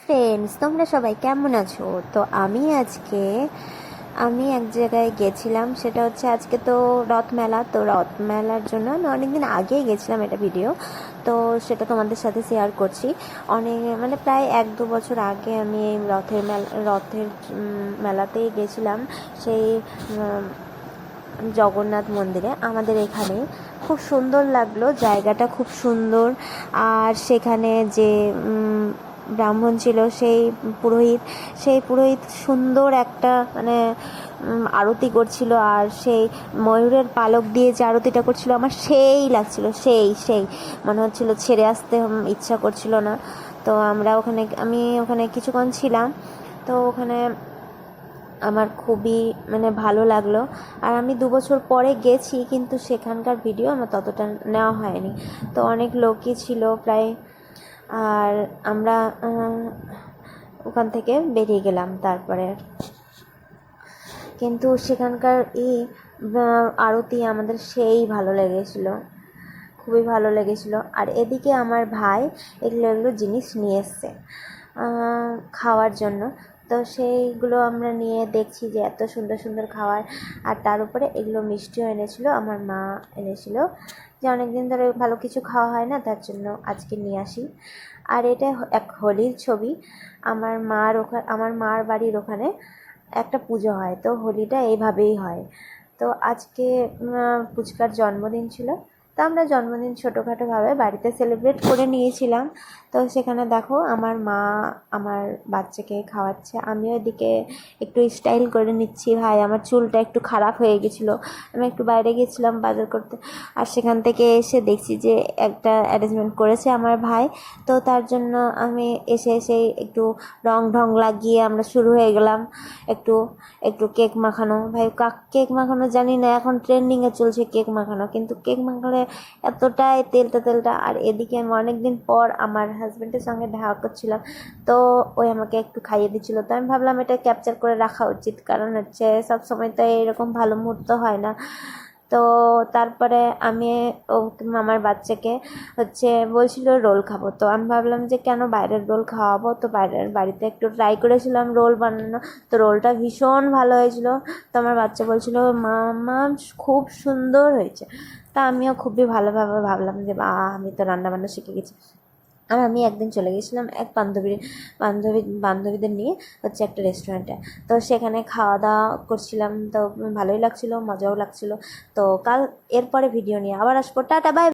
Friends, তোমরা সবাই কেমন আছো? তো আমি এক জায়গায় গেছিলাম, সেটা হচ্ছে আজকে তো রথমেলা। তো রথমেলার জন্য আমি অনেকদিন আগেই গেছিলাম, এটা ভিডিও, তো সেটা তোমাদের সাথে শেয়ার করছি। মানে প্রায় 1-2 বছর আগে আমি এই রথের মেলাতেই গেছিলাম, সেই জগন্নাথ মন্দিরে আমাদের এখানে। খুব সুন্দর লাগলো, জায়গাটা খুব সুন্দর। আর সেখানে যে ব্রাহ্মণ ছিল, সেই পুরোহিত সুন্দর একটা মানে আরতি করছিল, আর সেই ময়ূরের পালক দিয়ে যে আরতিটা করছিল, আমার সেই লাগছিল, সেই মনে হচ্ছিল ছেড়ে আসতে ইচ্ছা করছিল না। তো আমি ওখানে কিছুক্ষণ ছিলাম। তো ওখানে আমার খুবই মানে ভালো লাগলো। আর আমি 2 বছর পরে গেছি, কিন্তু সেখানকার ভিডিও আমার ততটা নেওয়া হয়নি। তো অনেক লোকই ছিল প্রায়। আর আমরা ওখান থেকে বেরিয়ে গেলাম তারপরে। কিন্তু সেখানকার আরতি আমাদের সেই ভালো লেগেছিলো, খুবই ভালো লেগেছিলো। আর এদিকে আমার ভাই এগুলো জিনিস নিয়ে এসছে খাওয়ার জন্য। তো সেইগুলো আমরা নিয়ে দেখছি যে এত সুন্দর সুন্দর খাবার। আর তার উপরে এগুলো মিষ্টিও এনেছিলো, আমার মা এনেছিলো, যে অনেকদিন ধরে ভালো কিছু খাওয়া হয় না, তার জন্য আজকে নিয়ে আসি। আর এটা এক হোলির ছবি। আমার মার বাড়ির ওখানে একটা পুজো হয়, তো হোলিটা এইভাবেই হয়। তো আজকে পুচকার জন্মদিন ছিল, তো আমরা জন্মদিন ছোটোখাটোভাবে বাড়িতে সেলিব্রেট করে নিয়েছিলাম। তো সেখানে দেখো আমার মা আমার বাচ্চাকে খাওয়াচ্ছে, আমিও এদিকে একটু স্টাইল করে নিচ্ছি। ভাই, আমার চুলটা একটু খারাপ হয়ে গেছিলো, আমি একটু বাইরে গেছিলাম বাজার করতে, আর সেখান থেকে এসে দেখছি যে একটা অ্যারেঞ্জমেন্ট করেছে আমার ভাই। তো তার জন্য আমি এসে একটু রং ঢং লাগিয়ে আমরা শুরু হয়ে গেলাম। একটু একটু কেক মাখানো। ভাই, কেক মাখানো জানি না, এখন ট্রেন্ডিংয়ে চলছে কেক মাখানো, কিন্তু কেক মাখালে এতটাই তেলটা। আর এদিকে আমি অনেকদিন পর আমার হাজব্যান্ডের সঙ্গে দেখা করছিলাম, তো ওই আমাকে একটু খাইয়ে দিচ্ছিলো। তো আমি ভাবলাম এটা ক্যাপচার করে রাখা উচিত, কারণ হচ্ছে সবসময় তো এরকম ভালো মুহূর্ত হয় না। তো তারপরে আমি আমার বাচ্চাকে বলছিল রোল খাবো, তো আমি ভাবলাম যে কেন বাইরের রোল খাওয়াবো, তো বাড়িতে একটু ট্রাই করেছিলাম রোল বানানো। তো রোলটা ভীষণ ভালো হয়েছিল। তো আমার বাচ্চা বলছিল মা খুব সুন্দর হয়েছে। তা আমিও খুবই ভালোভাবে ভাবলাম যে আমি তো রান্নাবান্না শিখে গেছি। আর আমি একদিন চলে গেছিলাম এক বান্ধবীদের নিয়ে একটা রেস্টুরেন্টে। তো সেখানে খাওয়া দাওয়া করছিলাম, তো ভালোই লাগছিলো, মজাও লাগছিলো। তো এরপরে ভিডিও নিয়ে আবার আসবো। Tata, by.